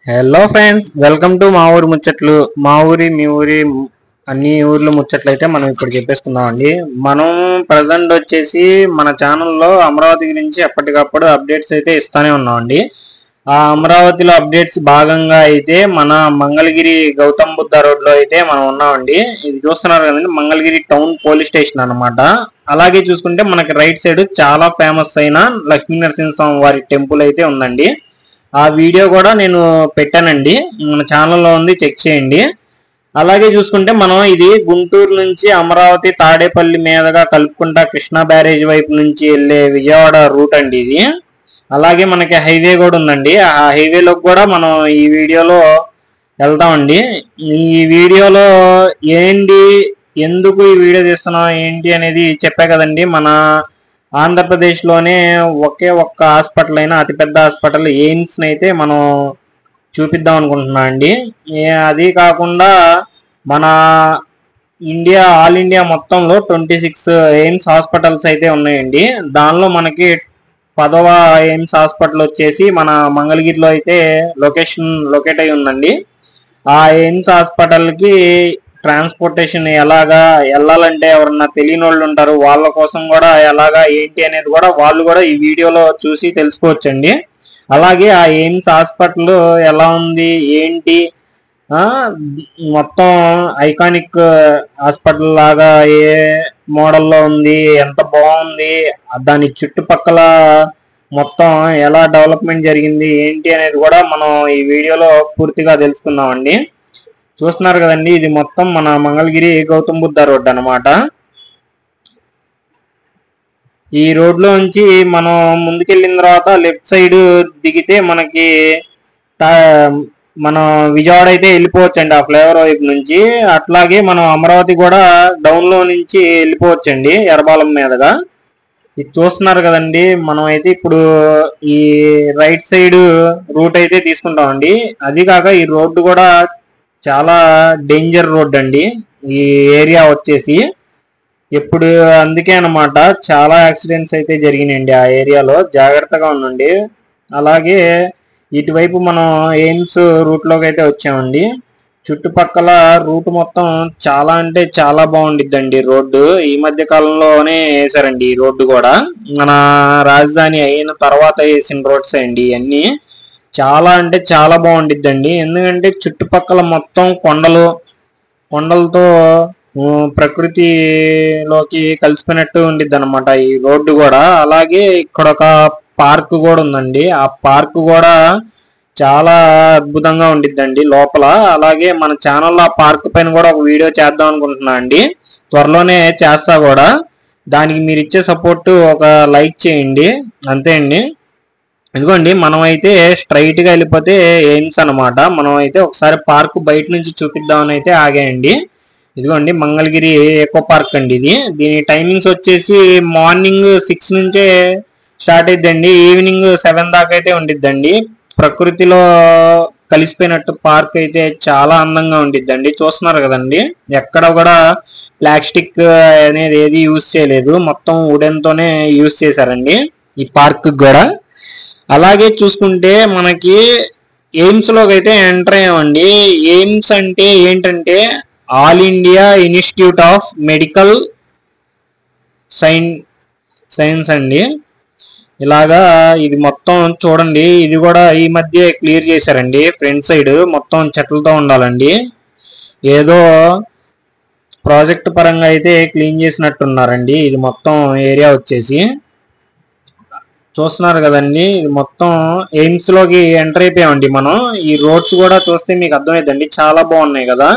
Hello friends, welcome to మా ఊరి ముచ్చట్లు. మా ఊరి మీ ఊరి అన్ని ఊర్ల ముచ్చట్లు అయితే మనం ఇప్పుడు చెప్పేసుకుందాం అండి. మనం ప్రజెంట్ వచ్చేసి మన ఛానల్లో అమరావతి గురించి ఎప్పటికప్పుడు అప్డేట్స్ అయితే ఇస్తానే ఉన్నామండి. ఆ అమరావతిలో అప్డేట్స్ భాగంగా అయితే మన మంగళగిరి గౌతమ్ బుద్ధ రోడ్ లో అయితే మనం ఉన్నామండి. ఇది చూస్తున్నారు కదండి, మంగళగిరి టౌన్ పోలీస్ స్టేషన్ అన్నమాట. అలాగే చూసుకుంటే మనకి రైట్ సైడ్ చాలా ఫేమస్ అయిన లక్ష్మీ నరసింహస్వామి వారి టెంపుల్ అయితే ఉందండి. ఆ వీడియో కూడా నేను పెట్టానండి, మన ఛానల్లో ఉంది, చెక్ చేయండి. అలాగే చూసుకుంటే మనం ఇది గుంటూరు నుంచి అమరావతి తాడేపల్లి మీదుగా కలుపుకుంటా కృష్ణా బ్యారేజ్ వైపు నుంచి వెళ్ళే విజయవాడ రూట్ అండి ఇది. అలాగే మనకి హైవే కూడా ఉందండి. ఆ హైవేలోకి కూడా మనం ఈ వీడియోలో వెళ్తామండి. ఈ వీడియోలో ఏంటి, ఎందుకు ఈ వీడియో తీస్తున్నాం ఏంటి అనేది చెప్పా కదండి. మన ఆంధ్రప్రదేశ్లోనే ఒకే ఒక్క హాస్పిటల్ అయినా అతిపెద్ద హాస్పిటల్ ఎయిమ్స్ అయితే మనం చూపిద్దాం అనుకుంటున్నా అండి. అది కాకుండా మన ఆల్ ఇండియా మొత్తంలో 26 ఎయిమ్స్ హాస్పిటల్స్ అయితే ఉన్నాయండి. దానిలో మనకి 10వ ఎయిమ్స్ హాస్పిటల్ వచ్చేసి మన మంగళగిరిలో అయితే లొకేట్ అయి ఉందండి. ఆ ఎయిమ్స్ హాస్పిటల్కి ట్రాన్స్పోర్టేషన్ ఎలాగా వెళ్ళాలంటే ఎవరన్నా తెలియని వాళ్ళు ఉంటారు, వాళ్ళ కోసం కూడా ఎలాగా ఏంటి అనేది కూడా వాళ్ళు కూడా ఈ వీడియోలో చూసి తెలుసుకోవచ్చండి. అలాగే ఆ ఎయిమ్స్ హాస్పిటల్ ఎలా ఉంది ఏంటి, మొత్తం ఐకానిక్ హాస్పిటల్ లాగా ఏ మోడల్లో ఉంది, ఎంత బాగుంది, దాని చుట్టుపక్కల మొత్తం ఎలా డెవలప్మెంట్ జరిగింది ఏంటి అనేది కూడా మనం ఈ వీడియోలో పూర్తిగా తెలుసుకుందామండి. చూస్తున్నారు కదండి, ఇది మొత్తం మన మంగళగిరి గౌతమ్ బుద్ధ రోడ్ అన్నమాట. ఈ రోడ్ లో నుంచి మనం ముందుకెళ్ళిన తర్వాత లెఫ్ట్ సైడ్ దిగితే మనకి మనం విజయవాడ అయితే వెళ్ళిపోవచ్చండి, ఆ ఫ్లేవర్ వైపు నుంచి. అట్లాగే మనం అమరావతి కూడా డౌన్ లో నుంచి వెళ్ళిపోవచ్చండి, ఎర్రబాలెం మీదుగా. ఇది చూస్తున్నారు కదండి, మనం అయితే ఇప్పుడు ఈ రైట్ సైడ్ రూట్ అయితే తీసుకుంటామండి. అది కాక ఈ రోడ్డు కూడా చాలా డేంజర్ రోడ్ అండి. ఈ ఏరియా వచ్చేసి ఎప్పుడు అందుకే అన్నమాట చాలా యాక్సిడెంట్స్ అయితే జరిగినాయండి ఆ ఏరియాలో, జాగ్రత్తగా ఉండండి. అలాగే ఇటువైపు మనం ఎయిమ్స్ రూట్ లోకి అయితే వచ్చామండి. చుట్టుపక్కల రూట్ మొత్తం చాలా అంటే చాలా బాగుండిద్దండి రోడ్డు. ఈ మధ్య కాలంలోనే వేసారండి ఈ రోడ్డు కూడా, మన రాజధాని అయిన తర్వాత వేసిన రోడ్స్ అండి ఇవన్నీ. చాలా అంటే చాలా బాగుండిద్దండి, ఎందుకంటే చుట్టుపక్కల మొత్తం కొండలతో ప్రకృతిలోకి కలిసిపోయినట్టు ఉండిద్ది అనమాట ఈ రోడ్డు కూడా. అలాగే ఇక్కడ ఒక పార్క్ కూడా ఉందండి, ఆ పార్క్ కూడా చాలా అద్భుతంగా ఉండిద్దండి లోపల. అలాగే మన ఛానల్లో ఆ పార్క్ పైన కూడా ఒక వీడియో చేద్దాం అనుకుంటున్నా అండి, త్వరలోనే చేస్తా కూడా. దానికి మీరు ఇచ్చే సపోర్ట్ ఒక లైక్ చేయండి, అంతే అండి. ఇదిగోండి, మనం అయితే స్ట్రైట్ గా వెళ్ళిపోతే ఎయిమ్స్ అనమాట. మనం అయితే ఒకసారి పార్క్ బయట నుంచి చూపిద్దామని అయితే ఆగాయండి. ఇదిగోండి మంగళగిరి ఎకో పార్క్ అండి ఇది. దీని టైమింగ్స్ వచ్చేసి మార్నింగ్ 6 నుంచే స్టార్ట్ అయిద్దండి, ఈవినింగ్ 7 దాకా అయితే ఉండిద్దండి. ప్రకృతిలో కలిసిపోయినట్టు పార్క్ అయితే చాలా అందంగా ఉండిద్దండి. చూస్తున్నారు కదండి, ఎక్కడ కూడా ప్లాస్టిక్ అనేది ఏది యూజ్ చేయలేదు, మొత్తం వుడెన్ తోనే యూజ్ చేశారండి ఈ పార్క్ కూడా. అలాగే చూసుకుంటే మనకి ఎయిమ్స్ లోకి అయితే ఎంటర్ అయ్యామండి. ఎయిమ్స్ అంటే ఏంటంటే all India institute of medical science అండి. ఇలాగా ఇది మొత్తం చూడండి, ఇది కూడా ఈ మధ్య క్లియర్ చేశారండి. ఫ్రంట్ సైడ్ మొత్తం చెట్లతో ఉండాలండి, ఏదో ప్రాజెక్ట్ పరంగా అయితే క్లీన్ చేసినట్టున్నారండి. ఇది మొత్తం ఏరియా వచ్చేసి చూస్తున్నారు కదండి, ఇది మొత్తం ఎయిమ్స్ లోకి ఎంటర్ అయిపోయామండి మనం. ఈ రోడ్స్ కూడా చూస్తే మీకు అర్థమైందండి, చాలా బాగున్నాయి కదా.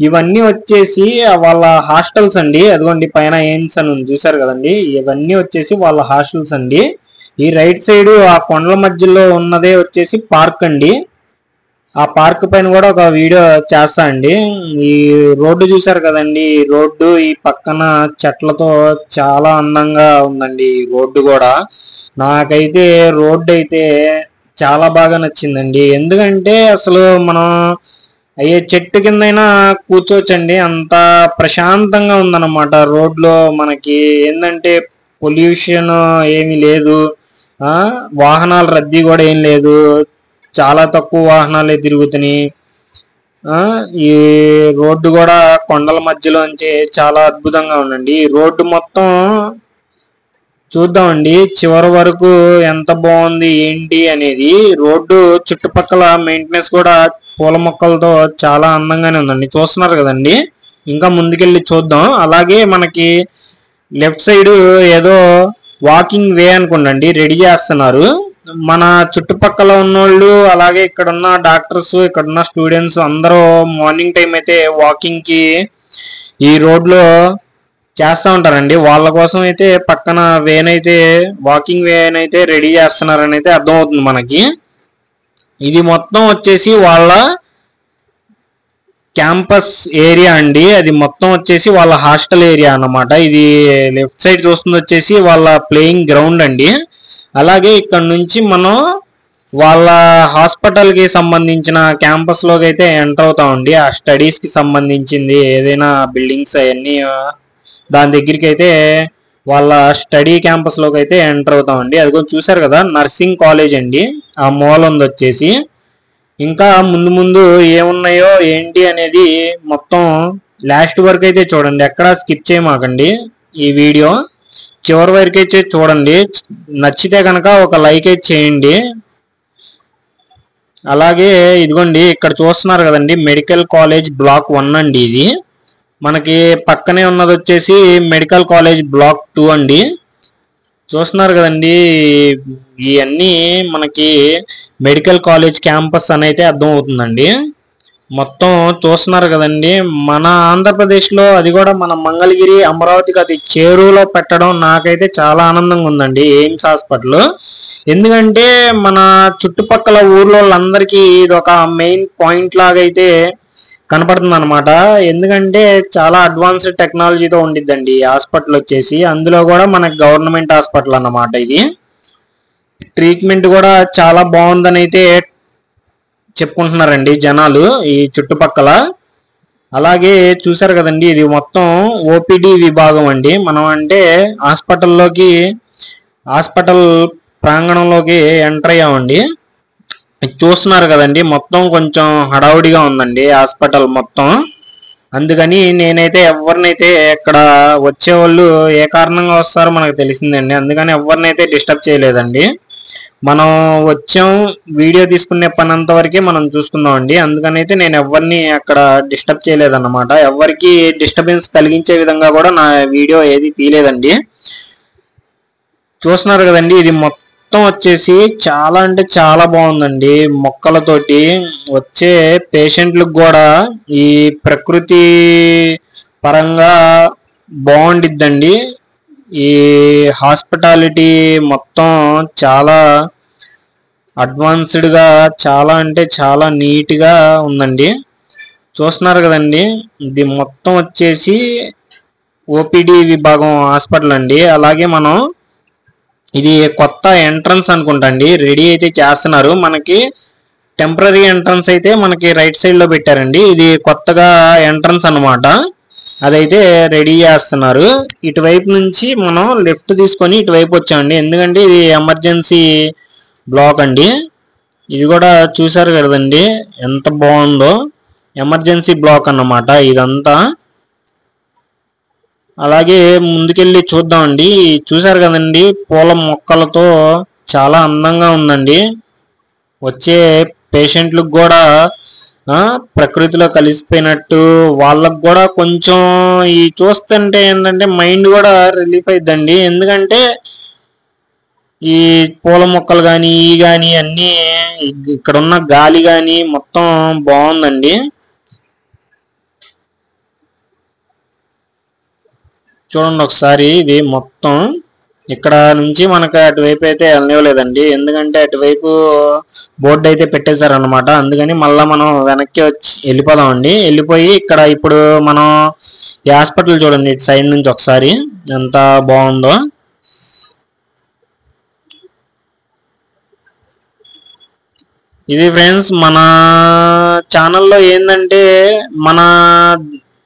ఇవన్నీ వచ్చేసి వాళ్ళ హాస్టల్స్ అండి. అదిగోండి పైన ఎయిమ్స్ అని చూసారు కదండి, ఇవన్నీ వచ్చేసి వాళ్ళ హాస్టల్స్ అండి. ఈ రైట్ సైడ్ ఆ కొండల మధ్యలో ఉన్నదే వచ్చేసి పార్క్ అండి. ఆ పార్క్ పైన కూడా ఒక వీడియో చేస్తా అండి. ఈ రోడ్డు చూసారు కదండి, ఈ రోడ్డు ఈ పక్కన చెట్లతో చాలా అందంగా ఉందండి ఈ రోడ్డు కూడా. నాకైతే రోడ్డు అయితే చాలా బాగా నచ్చిందండి, ఎందుకంటే అసలు మనం అయ్యే చెట్టు కిందైనా కూర్చోవచ్చండి, అంత ప్రశాంతంగా ఉందన్నమాట. రోడ్లో మనకి ఏంటంటే పొల్యూషన్ ఏమీ లేదు, వాహనాల రద్దీ కూడా ఏం లేదు, చాలా తక్కువ వాహనాలే తిరుగుతున్నాయి. ఈ రోడ్డు కూడా కొండల మధ్యలోంచి చాలా అద్భుతంగా ఉందండి. ఈ రోడ్డు మొత్తం చూద్దామండి చివరి వరకు ఎంత బాగుంది ఏంటి అనేది. రోడ్డు చుట్టుపక్కల మెయింటెనెన్స్ కూడా పూల మొక్కలతో చాలా అందంగానే ఉందండి. చూస్తున్నారు కదండి. ఇంకా ముందుకెళ్ళి చూద్దాం. అలాగే మనకి లెఫ్ట్ సైడ్ ఏదో వాకింగ్ వే అనుకోండి రెడీ చేస్తున్నారు. మన చుట్టుపక్కల ఉన్నోళ్ళు అలాగే ఇక్కడ ఉన్న డాక్టర్స్ ఇక్కడ ఉన్న స్టూడెంట్స్ అందరూ మార్నింగ్ టైం అయితే వాకింగ్ కి ఈ రోడ్ లో చేస్తూ ఉంటారండి. వాళ్ళ కోసం అయితే పక్కన వేనైతే వాకింగ్ వేనైతే రెడీ చేస్తున్నారని అయితే అర్థమవుతుంది మనకి. ఇది మొత్తం వచ్చేసి వాళ్ళ క్యాంపస్ ఏరియా అండి. అది మొత్తం వచ్చేసి వాళ్ళ హాస్టల్ ఏరియా అన్నమాట. ఇది లెఫ్ట్ సైడ్ చూస్తుంది వచ్చేసి వాళ్ళ ప్లేయింగ్ గ్రౌండ్ అండి. అలాగే ఇక్కడ నుంచి మనం వాళ్ళ హాస్పిటల్ కి సంబంధించిన క్యాంపస్ లోకి అయితే ఎంటర్ అవుతామండి. ఆ స్టడీస్ కి సంబంధించింది ఏదైనా బిల్డింగ్స్ అవన్నీ దాని దగ్గరికి అయితే వాళ్ళ స్టడీ క్యాంపస్ లోకి అయితే ఎంటర్ అవుతామండి. అది కూడా చూసారు కదా నర్సింగ్ కాలేజ్ అండి. ఆ మూల ఉంది వచ్చేసి. ఇంకా ముందు ముందు ఏమున్నాయో ఏంటి అనేది మొత్తం లాస్ట్ వరకు అయితే చూడండి. ఎక్కడా స్కిప్ చేయమాకండి. ఈ వీడియో చివరి వరకు అయితే చూడండి. నచ్చితే కనుక ఒక లైక్ అయితే చేయండి. అలాగే ఇదిగోండి ఇక్కడ చూస్తున్నారు కదండి మెడికల్ కాలేజ్ బ్లాక్ 1 అండి. ఇది మనకి పక్కనే ఉన్నది వచ్చేసి మెడికల్ కాలేజ్ బ్లాక్ 2 అండి. చూస్తున్నారు కదండి ఇవన్నీ మనకి మెడికల్ కాలేజ్ క్యాంపస్ అని అయితే అర్థం అవుతుందండి. మొత్తం చూస్తున్నారు కదండి. మన ఆంధ్రప్రదేశ్ లో అది కూడా మన మంగళగిరి అమరావతికి అది చేరువలో పెట్టడం నాకైతే చాలా ఆనందంగా ఉందండి ఎయిమ్స్ హాస్పిటల్. ఎందుకంటే మన చుట్టుపక్కల ఊర్లో వాళ్ళందరికీ ఇది ఒక మెయిన్ పాయింట్ లాగా అయితే కనపడుతుంది అనమాట. ఎందుకంటే చాలా అడ్వాన్స్డ్ టెక్నాలజీతో ఉండిద్దండి ఈ హాస్పిటల్ వచ్చేసి. అందులో కూడా మనకి గవర్నమెంట్ హాస్పిటల్ అన్నమాట. ఇది ట్రీట్మెంట్ కూడా చాలా బాగుందని అయితే చెప్పుకుంటున్నారండి జనాలు ఈ చుట్టుపక్కల. అలాగే చూసారు కదండి ఇది మొత్తం ఓపీడీ విభాగం అండి. మనం అంటే హాస్పిటల్ ప్రాంగణంలోకి ఎంటర్ అయ్యామండి. చూస్తున్నారు కదండి మొత్తం కొంచెం హడావుడిగా ఉందండి హాస్పిటల్ మొత్తం. అందుకని నేనైతే ఎవరినైతే ఇక్కడ వచ్చేవాళ్ళు ఏ కారణంగా వస్తారో మనకు తెలిసిందండి. అందుకని ఎవరినైతే డిస్టర్బ్ చేయలేదండి. మనం వచ్చాం వీడియో తీసుకునే పని అంత వరకే మనం చూసుకుందాం అండి. అందుకనైతే నేను ఎవరిని అక్కడ డిస్టర్బ్ చేయలేదన్నమాట. ఎవరికి డిస్టర్బెన్స్ కలిగించే విధంగా కూడా నా వీడియో ఏది తీయలేదండి. చూస్తున్నారు కదండి ఇది మొత్తం వచ్చేసి చాలా అంటే చాలా బాగుందండి. మొక్కలతోటి వచ్చే పేషెంట్లకు కూడా ఈ ప్రకృతి పరంగా బాగుండిద్దండి. ఈ హాస్పిటాలిటీ మొత్తం చాలా అడ్వాన్స్డ్ గా చాలా అంటే చాలా నీట్ గా ఉందండి. చూస్తున్నారు కదండి ఇది మొత్తం వచ్చేసి ఓపీడీ విభాగం హాస్పిటల్ అండి. అలాగే మనం ఇది కొత్త ఎంట్రన్స్ అనుకుంటా అండి. రెడీ అయితే చేస్తున్నారు. మనకి టెంపరీ ఎంట్రన్స్ అయితే మనకి రైట్ సైడ్ లో పెట్టారండి. ఇది కొత్తగా ఎంట్రన్స్ అన్నమాట. అదైతే రెడీ చేస్తున్నారు. ఇటువైపు నుంచి మనం లెఫ్ట్ తీసుకొని ఇటువైపు వచ్చామండి. ఎందుకంటే ఇది ఎమర్జెన్సీ బ్లాక్ అండి. ఇది కూడా చూసారు కదండి ఎంత బాగుందో. ఎమర్జెన్సీ బ్లాక్ అన్నమాట ఇదంతా. అలాగే ముందుకెళ్ళి చూద్దామండి. చూసారు కదండి పూల మొక్కలతో చాలా అందంగా ఉందండి. వచ్చే పేషెంట్లకు కూడా ప్రకృతిలో కలిసిపోయినట్టు వాళ్ళకు కూడా కొంచెం ఈ చూస్తుంటే ఏంటంటే మైండ్ కూడా రిలీఫ్ అయిద్దండి. ఎందుకంటే ఈ పూల మొక్కలు కానీ ఈ కానీ అన్నీ ఇక్కడ ఉన్న గాలి కానీ మొత్తం బాగుందండి. చూడండి ఒకసారి ఇది మొత్తం. ఇక్కడ నుంచి మనకు అటువైపు అయితే వెళ్ళనివ్వలేదండి. ఎందుకంటే అటువైపు బోర్డు అయితే పెట్టేశారనమాట. అందుకని మళ్ళీ మనం వెనక్కి వచ్చి వెళ్ళిపోదామండి. వెళ్ళిపోయి ఇక్కడ ఇప్పుడు మనం ఈ హాస్పిటల్ చూడండి ఇటు సైడ్ నుంచి ఒకసారి ఎంత బాగుందో. ఇది ఫ్రెండ్స్ మన ఛానల్లో ఏంటంటే మన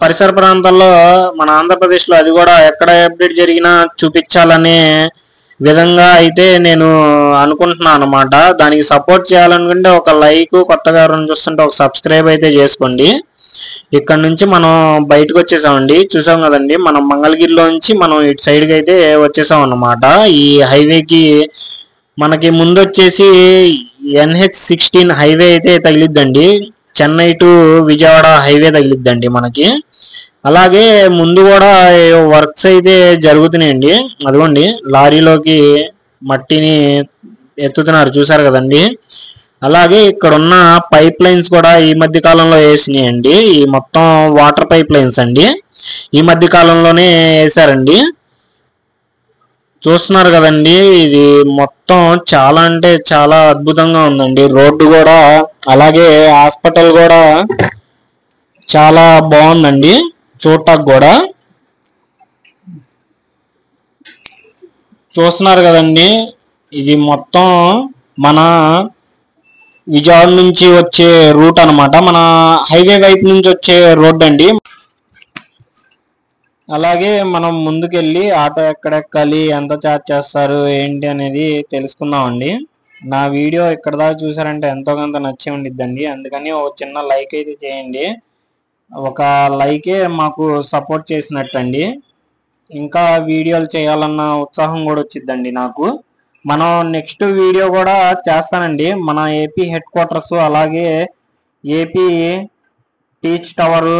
పరిసర ప్రాంతాల్లో మన ఆంధ్రప్రదేశ్లో అది కూడా ఎక్కడ అప్డేట్ జరిగినా చూపించాలనే విధంగా అయితే నేను అనుకుంటున్నాను అనమాట. దానికి సపోర్ట్ చేయాలనుకుంటే ఒక లైక్, కొత్తగా ఎవరైనా చూస్తుంటే ఒక సబ్స్క్రైబ్ అయితే చేసుకోండి. ఇక్కడ నుంచి మనం బయటకు వచ్చేసామండి. చూసాం కదండి, మనం మంగళగిరిలో నుంచి మనం ఇటు సైడ్కి అయితే వచ్చేసాం అన్నమాట. ఈ హైవేకి మనకి ముందు వచ్చేసి NH16 హైవే అయితే తగిలిద్దండి. చెన్నై టు విజయవాడ హైవే తగిలిద్దండి మనకి. అలాగే ముందు కూడా వర్క్స్ అయితే జరుగుతున్నాయండి. అదిగోండి, లారీలోకి మట్టిని ఎత్తుతున్నారు, చూసారు కదండి. అలాగే ఇక్కడ ఉన్న పైప్ లైన్స్ కూడా ఈ మధ్య కాలంలో వేసినాయండి. ఈ మొత్తం వాటర్ పైప్ లైన్స్ అండి, ఈ మధ్య కాలంలోనే వేసారండి. చూస్తున్నారు కదండి, ఇది మొత్తం చాలా అంటే చాలా అద్భుతంగా ఉందండి. రోడ్డు కూడా అలాగే హాస్పిటల్ కూడా చాలా బాగుందండి చూడటానికి కూడా. చూస్తున్నారు కదండి, ఇది మొత్తం మన విజయవాడ నుంచి వచ్చే రూట్ అన్నమాట. మన హైవే వైపు నుంచి వచ్చే రోడ్ అండి. అలాగే మనం ముందుకెళ్ళి ఆటో ఎక్కడెక్కాలి, ఎంత ఛార్జ్ చేస్తారు ఏంటి అనేది తెలుసుకుందామండి. నా వీడియో ఇక్కడ దాకా చూసారంటే ఎంతో కొంత నచ్చే ఉండిద్దండి. అందుకని ఒక చిన్న లైక్ అయితే చేయండి. ఒక లైకే మాకు సపోర్ట్ చేసినట్టండి. ఇంకా వీడియోలు చేయాలన్న ఉత్సాహం కూడా వచ్చిద్దండి నాకు. మనం నెక్స్ట్ వీడియో కూడా చేస్తానండి. మన ఏపీ హెడ్ క్వార్టర్స్, అలాగే ఏపీ టీచ్ టవర్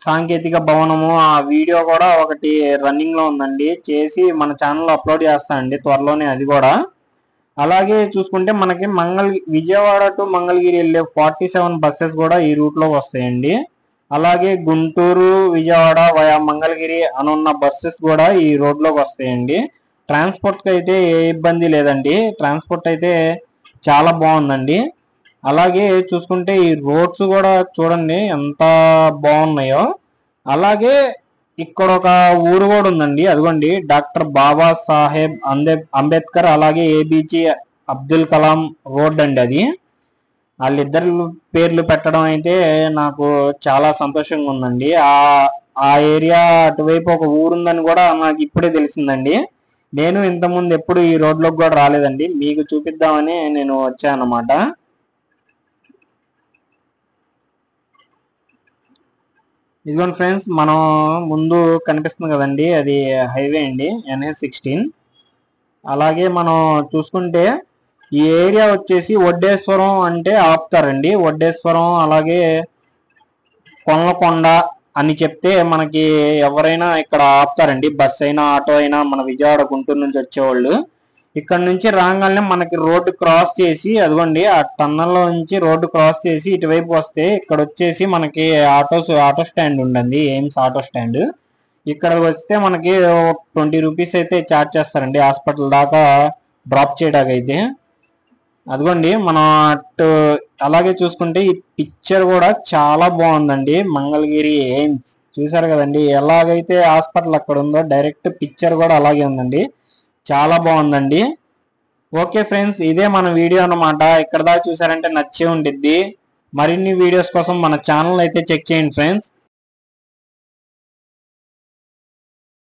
సాంకేతిక భవనము, ఆ వీడియో కూడా ఒకటి రన్నింగ్ లో ఉందండి. చేసి మన ఛానల్లో అప్లోడ్ చేస్తానండి త్వరలోనే అది కూడా. అలాగే చూసుకుంటే మనకి విజయవాడ టు మంగళగిరి వెళ్ళే 47 బస్సెస్ కూడా ఈ రూట్ లో వస్తాయండి. అలాగే గుంటూరు విజయవాడ వయా మంగళగిరి అనున్న బస్సెస్ కూడా ఈ రోడ్ లోకి వస్తాయండి. ట్రాన్స్పోర్ట్ కి అయితే ఏ ఇబ్బంది లేదండి. ట్రాన్స్పోర్ట్ అయితే చాలా బాగుందండి. అలాగే చూసుకుంటే ఈ రోడ్స్ కూడా చూడండి ఎంత బాగున్నాయో. అలాగే ఇక్కడ ఒక ఊరు కూడా ఉందండి, అదిగోండి, డాక్టర్ బాబా సాహెబ్ అంబేద్కర్ అలాగే ABJ అబ్దుల్ కలాం రోడ్ అండి అది. వాళ్ళిద్దరు పేర్లు పెట్టడం అయితే నాకు చాలా సంతోషంగా ఉందండి. ఆ ఏరియా అటువైపు ఒక ఊరుందని కూడా నాకు ఇప్పుడే తెలిసిందండి. నేను ఇంతకుముందు ఎప్పుడు ఈ రోడ్లోకి కూడా రాలేదండి. మీకు చూపిద్దామని నేను వచ్చాను అన్నమాట. ఇదిగోండి ఫ్రెండ్స్, మనం ముందు కనిపిస్తుంది కదండి, అది హైవే అండి, NH16. అలాగే మనం చూసుకుంటే ఈ ఏరియా వచ్చేసి వడ్డేశ్వరం అంటే ఆపుతారండి. వడ్డేశ్వరం అలాగే కొనలకొండ అని చెప్తే మనకి ఎవరైనా ఇక్కడ ఆపుతారండి. బస్ అయినా ఆటో అయినా మన విజయవాడ గుంటూరు నుంచి వచ్చేవాళ్ళు. ఇక్కడ నుంచి రాగానే మనకి రోడ్డు క్రాస్ చేసి, అదిగోండి ఆ టన్నల్లో నుంచి రోడ్డు క్రాస్ చేసి ఇటువైపు వస్తే ఇక్కడ వచ్చేసి మనకి ఆటో స్టాండ్ ఉండండి, ఎయిమ్స్ ఆటో స్టాండ్. ఇక్కడ వస్తే మనకి 20 రూపీస్ అయితే ఛార్జ్ చేస్తారండి హాస్పిటల్ దాకా డ్రాప్ చేయడానికి అయితే. అదిగోండి మనం అటు అలాగే చూసుకుంటే ఈ పిక్చర్ కూడా చాలా బాగుందండి. మంగళగిరి ఎయిమ్స్ చూసారు కదండి, ఎలాగైతే హాస్పిటల్ అక్కడ ఉందో డైరెక్ట్ పిక్చర్ కూడా అలాగే ఉందండి. చాలా బాగుందండి. ఓకే ఫ్రెండ్స్, ఇదే మన వీడియో అన్నమాట. ఇక్కడ దాకా చూసారంటే నచ్చే ఉండిద్ది. మరిన్ని వీడియోస్ కోసం మన ఛానల్ అయితే చెక్ చేయండి ఫ్రెండ్స్.